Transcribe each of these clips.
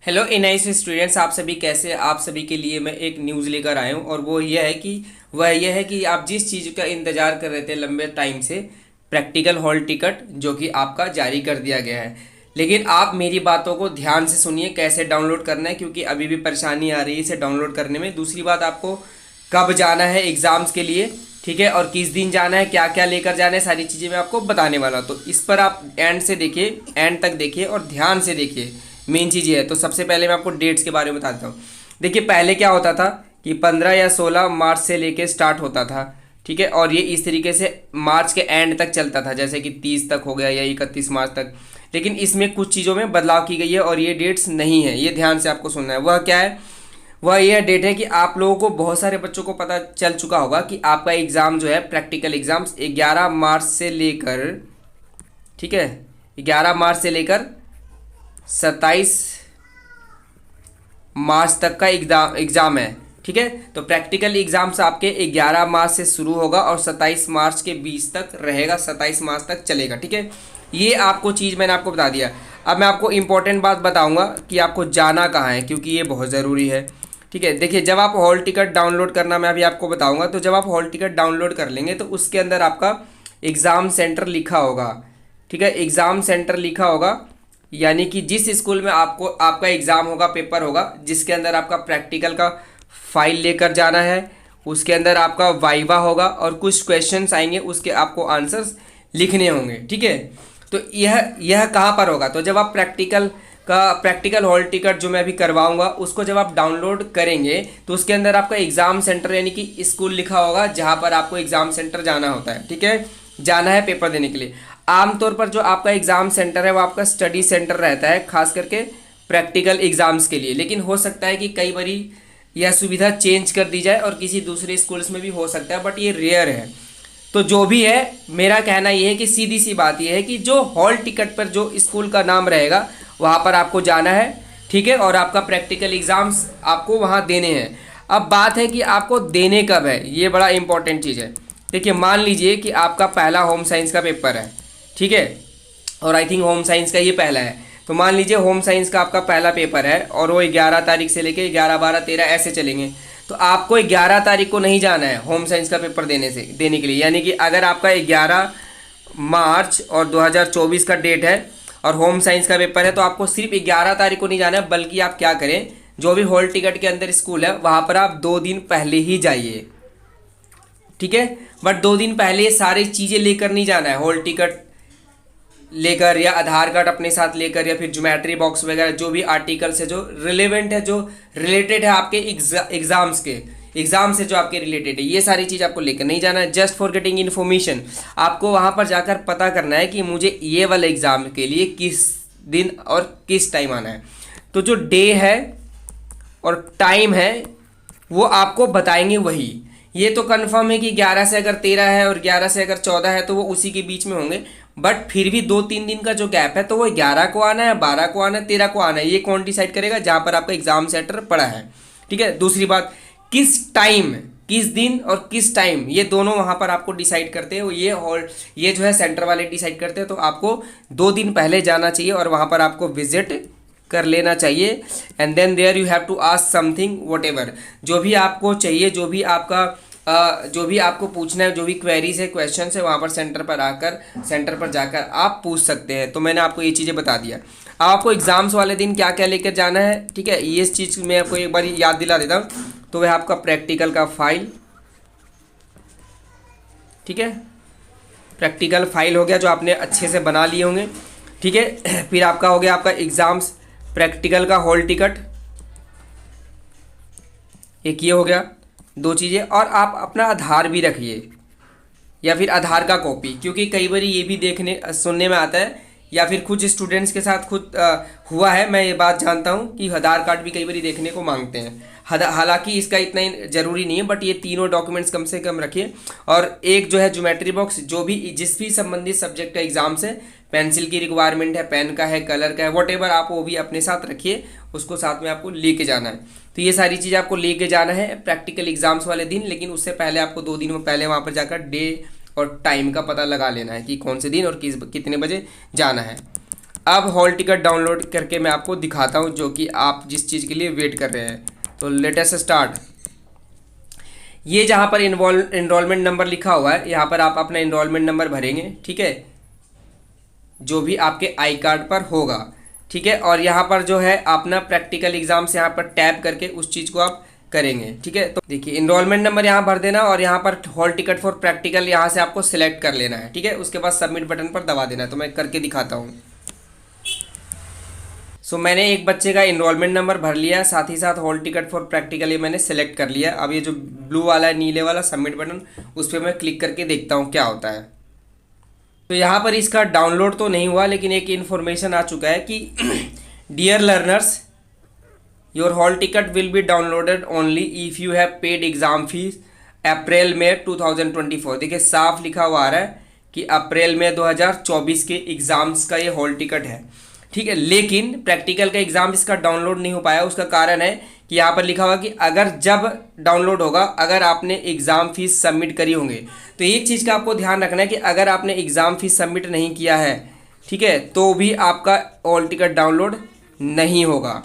Hello NIC students, आप सभी कैसे। आप सभी के लिए मैं एक न्यूज़ लेकर आया हूँ और वह यह है कि आप जिस चीज़ का इंतज़ार कर रहे थे लंबे टाइम से, प्रैक्टिकल हॉल टिकट जो कि आपका जारी कर दिया गया है। लेकिन आप मेरी बातों को ध्यान से सुनिए कैसे डाउनलोड करना है, क्योंकि अभी भी परेशानी आ रही है इसे डाउनलोड करने में। दूसरी बात, आपको कब जाना है एग्ज़ाम्स के लिए, ठीक है, और किस दिन जाना है, क्या क्या लेकर जाना है, सारी चीज़ें मैं आपको बताने वाला हूँ। तो इस पर आप एंड से देखिए, एंड तक देखिए और ध्यान से देखिए। मेन चीज़ ये है। तो सबसे पहले मैं आपको डेट्स के बारे में बताता हूँ। देखिए, पहले क्या होता था कि 15 या 16 मार्च से लेके स्टार्ट होता था, ठीक है, और ये इस तरीके से मार्च के एंड तक चलता था, जैसे कि 30 तक हो गया या 31 मार्च तक। लेकिन इसमें कुछ चीज़ों में बदलाव की गई है और ये डेट्स नहीं है, ये ध्यान से आपको सुनना है। वह क्या है? वह यह डेट है कि आप लोगों को, बहुत सारे बच्चों को पता चल चुका होगा कि आपका एग्ज़ाम जो है, प्रैक्टिकल एग्ज़ाम्स 11 मार्च से लेकर, ठीक है, 11 मार्च से लेकर 27 मार्च तक का एग्ज़ाम है, ठीक है। तो प्रैक्टिकल एग्ज़ाम्स आपके 11 मार्च से शुरू होगा और 27 मार्च के बीच तक रहेगा, 27 मार्च तक चलेगा, ठीक है। ये आपको चीज़ मैंने आपको बता दिया। अब मैं आपको इम्पोर्टेंट बात बताऊंगा कि आपको जाना कहाँ है, क्योंकि ये बहुत ज़रूरी है, ठीक है। देखिए, जब आप हॉल टिकट डाउनलोड करना मैं अभी आपको बताऊंगा, तो जब आप हॉल टिकट डाउनलोड कर लेंगे तो उसके अंदर आपका एग्ज़ाम सेंटर लिखा होगा, ठीक है। एग्ज़ाम सेंटर लिखा होगा, यानी कि जिस स्कूल में आपको आपका एग्ज़ाम होगा, पेपर होगा, जिसके अंदर आपका प्रैक्टिकल का फाइल लेकर जाना है, उसके अंदर आपका वाइवा होगा और कुछ क्वेश्चंस आएंगे, उसके आपको आंसर्स लिखने होंगे, ठीक है। तो यह कहाँ पर होगा? तो जब आप प्रैक्टिकल हॉल टिकट जो मैं अभी करवाऊंगा, उसको जब आप डाउनलोड करेंगे तो उसके अंदर आपका एग्ज़ाम सेंटर यानी कि स्कूल लिखा होगा, जहाँ पर आपको एग्ज़ाम सेंटर जाना होता है, ठीक है, जाना है पेपर देने के लिए। आमतौर पर जो आपका एग्ज़ाम सेंटर है वो आपका स्टडी सेंटर रहता है, खास करके प्रैक्टिकल एग्ज़ाम्स के लिए। लेकिन हो सकता है कि कई बारी यह सुविधा चेंज कर दी जाए और किसी दूसरे स्कूल्स में भी हो सकता है, बट ये रेयर है। तो जो भी है, मेरा कहना यह है कि सीधी सी बात यह है कि जो हॉल टिकट पर जो स्कूल का नाम रहेगा वहाँ पर आपको जाना है, ठीक है, और आपका प्रैक्टिकल एग्ज़ाम्स आपको वहाँ देने हैं। अब बात है कि आपको देने कब है, ये बड़ा इंपॉर्टेंट चीज़ है। देखिए, मान लीजिए कि आपका पहला होम साइंस का पेपर है, ठीक है, और आई थिंक होम साइंस का ये पहला है। तो मान लीजिए होम साइंस का आपका पहला पेपर है और वो 11 तारीख से लेके 11, 12, 13 ऐसे चलेंगे। तो आपको 11 तारीख को नहीं जाना है होम साइंस का पेपर देने के लिए। यानी कि अगर आपका 11 मार्च और 2024 का डेट है और होम साइंस का पेपर है, तो आपको सिर्फ 11 तारीख को नहीं जाना है, बल्कि आप क्या करें, जो भी हॉल टिकट के अंदर स्कूल है वहाँ पर आप 2 दिन पहले ही जाइए, ठीक है। बट 2 दिन पहले ये सारी चीज़ें लेकर नहीं जाना है, हॉल टिकट लेकर या आधार कार्ड अपने साथ लेकर या फिर ज्योमेट्री बॉक्स वगैरह, जो भी आर्टिकल्स है जो रिलेवेंट है, जो रिलेटेड है आपके एग्जाम से जो आपके रिलेटेड है, ये सारी चीज़ आपको लेकर नहीं जाना है। जस्ट फॉर गेटिंग इन्फॉर्मेशन, आपको वहाँ पर जाकर पता करना है कि मुझे ये वाले एग्ज़ाम के लिए किस दिन और किस टाइम आना है। तो जो डे है और टाइम है वो आपको बताएंगे वही। ये तो कंफर्म है कि 11 से अगर 13 है और 11 से अगर 14 है तो वो उसी के बीच में होंगे। बट फिर भी 2-3 दिन का जो गैप है, तो वो 11 को आना है, 12 को आना है, 13 को आना है, ये कौन डिसाइड करेगा? जहाँ पर आपका एग्जाम सेंटर पड़ा है, ठीक है। दूसरी बात, किस टाइम, किस दिन और किस टाइम, ये दोनों वहाँ पर आपको डिसाइड करते हैं, ये जो है सेंटर वाले डिसाइड करते हैं। तो आपको 2 दिन पहले जाना चाहिए और वहाँ पर आपको विजिट कर लेना चाहिए। And then there you have to ask something, whatever, जो भी आपको चाहिए, जो भी आपको पूछना है, जो भी क्वेरीज है, क्वेश्चन है, वहाँ पर सेंटर पर जाकर आप पूछ सकते हैं। तो मैंने आपको ये चीज़ें बता दिया। अब आपको एग्ज़ाम्स वाले दिन क्या क्या लेकर जाना है, ठीक है, ये चीज़ मैं आपको एक बार याद दिला देता हूँ। तो वह आपका प्रैक्टिकल का फाइल, ठीक है, प्रैक्टिकल फाइल हो गया जो आपने अच्छे से बना लिए होंगे, ठीक है। फिर आपका हो गया आपका एग्ज़ाम्स प्रैक्टिकल का हॉल टिकट, एक ये हो गया, 2 चीज़ें। और आप अपना आधार भी रखिए या फिर आधार का कॉपी, क्योंकि कई बार ये भी देखने सुनने में आता है या फिर कुछ स्टूडेंट्स के साथ खुद हुआ है, मैं ये बात जानता हूँ कि आधार कार्ड भी कई बार देखने को मांगते हैं। हालांकि इसका इतना ही ज़रूरी नहीं है, बट ये तीनों डॉक्यूमेंट्स कम से कम रखिए। और एक जो है ज्योमेट्री बॉक्स, जो भी जिस भी संबंधित सब्जेक्ट का एग्जाम से पेंसिल की रिक्वायरमेंट है, पेन का है, कलर का है, वट एवर, आप वो भी अपने साथ रखिए, उसको साथ में आपको लेके जाना है। तो ये सारी चीज़ आपको लेके जाना है प्रैक्टिकल एग्जाम्स वाले दिन। लेकिन उससे पहले आपको 2 दिन पहले वहाँ पर जाकर डे और टाइम का पता लगा लेना है कि कौन से दिन और कितने बजे जाना है। अब हॉल टिकट डाउनलोड करके मैं आपको दिखाता हूँ, जो कि आप जिस चीज़ के लिए वेट कर रहे हैं। तो लेट अस स्टार्ट। ये जहाँ पर इनरोलमेंट नंबर लिखा हुआ है, यहाँ पर आप अपना इनरोलमेंट नंबर भरेंगे, ठीक है, जो भी आपके आई कार्ड पर होगा, ठीक है। और यहाँ पर जो है अपना प्रैक्टिकल एग्जाम से यहाँ पर टैप करके उस चीज़ को आप करेंगे, ठीक है। तो देखिए इनरोलमेंट नंबर यहाँ भर देना और यहाँ पर हॉल टिकट फॉर प्रैक्टिकल यहाँ से आपको सिलेक्ट कर लेना है, ठीक है। उसके बाद सबमिट बटन पर दबा देना है। तो मैं करके दिखाता हूँ। सो मैंने एक बच्चे का इनरोलमेंट नंबर भर लिया है, साथ ही साथ हॉल टिकट फॉर प्रैक्टिकल ये मैंने सेलेक्ट कर लिया है। अब ये जो ब्लू वाला है, नीले वाला सबमिट बटन, उस पर मैं क्लिक करके देखता हूँ क्या होता है। तो यहाँ पर इसका डाउनलोड तो नहीं हुआ, लेकिन एक इन्फॉर्मेशन आ चुका है कि dear learners, your hall ticket will be downloaded only if you have paid exam fees April में 2024। देखिए साफ लिखा हुआ आ रहा है कि अप्रैल में 2024 के एग्ज़ाम्स का ये हॉल टिकट है, ठीक है। लेकिन प्रैक्टिकल का एग्ज़ाम इसका डाउनलोड नहीं हो पाया। उसका कारण है कि यहाँ पर लिखा हुआ कि अगर जब डाउनलोड होगा, अगर आपने एग्ज़ाम फीस सबमिट करी होंगे, तो एक चीज़ का आपको ध्यान रखना है कि अगर आपने एग्ज़ाम फीस सबमिट नहीं किया है, ठीक है, तो भी आपका हॉल टिकट डाउनलोड नहीं होगा,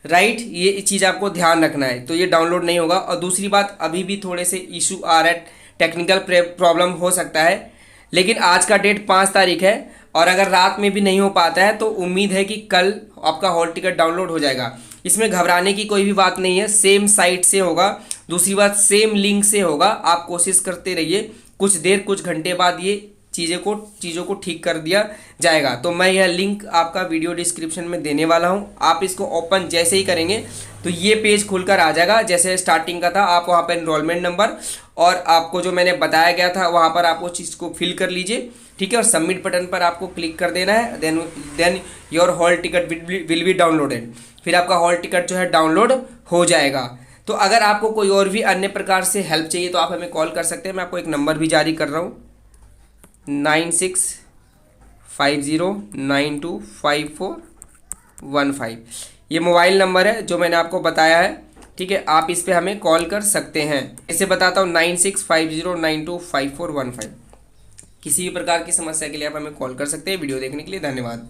राइट। ये चीज़ आपको ध्यान रखना है। तो ये डाउनलोड नहीं होगा। और दूसरी बात, अभी भी थोड़े से इशू आ रहा है, टेक्निकल प्रॉब्लम हो सकता है, लेकिन आज का डेट 5 तारीख है और अगर रात में भी नहीं हो पाता है तो उम्मीद है कि कल आपका हॉल टिकट डाउनलोड हो जाएगा। इसमें घबराने की कोई भी बात नहीं है, सेम साइट से होगा। दूसरी बात, सेम लिंक से होगा। आप कोशिश करते रहिए, कुछ देर कुछ घंटे बाद ये चीज़ों को ठीक कर दिया जाएगा। तो मैं यह लिंक आपका वीडियो डिस्क्रिप्शन में देने वाला हूँ। आप इसको ओपन जैसे ही करेंगे तो ये पेज खुलकर आ जाएगा, जैसे स्टार्टिंग का था। आप वहाँ पर इनरोलमेंट नंबर और आपको जो मैंने बताया गया था वहाँ पर आप उस चीज़ को फिल कर लीजिए, ठीक है। और सबमिट बटन पर आपको क्लिक कर देना है। Then your hall ticket will be downloaded. फिर आपका हॉल टिकट जो है डाउनलोड हो जाएगा। तो अगर आपको कोई और भी अन्य प्रकार से हेल्प चाहिए तो आप हमें कॉल कर सकते हैं। मैं आपको एक नंबर भी जारी कर रहा हूँ, 9650925415। ये मोबाइल नंबर है जो मैंने आपको बताया है, ठीक है। आप इस पे हमें कॉल कर सकते हैं। इसे बताता हूँ, 9650925415। किसी भी प्रकार की समस्या के लिए आप हमें कॉल कर सकते हैं। वीडियो देखने के लिए धन्यवाद।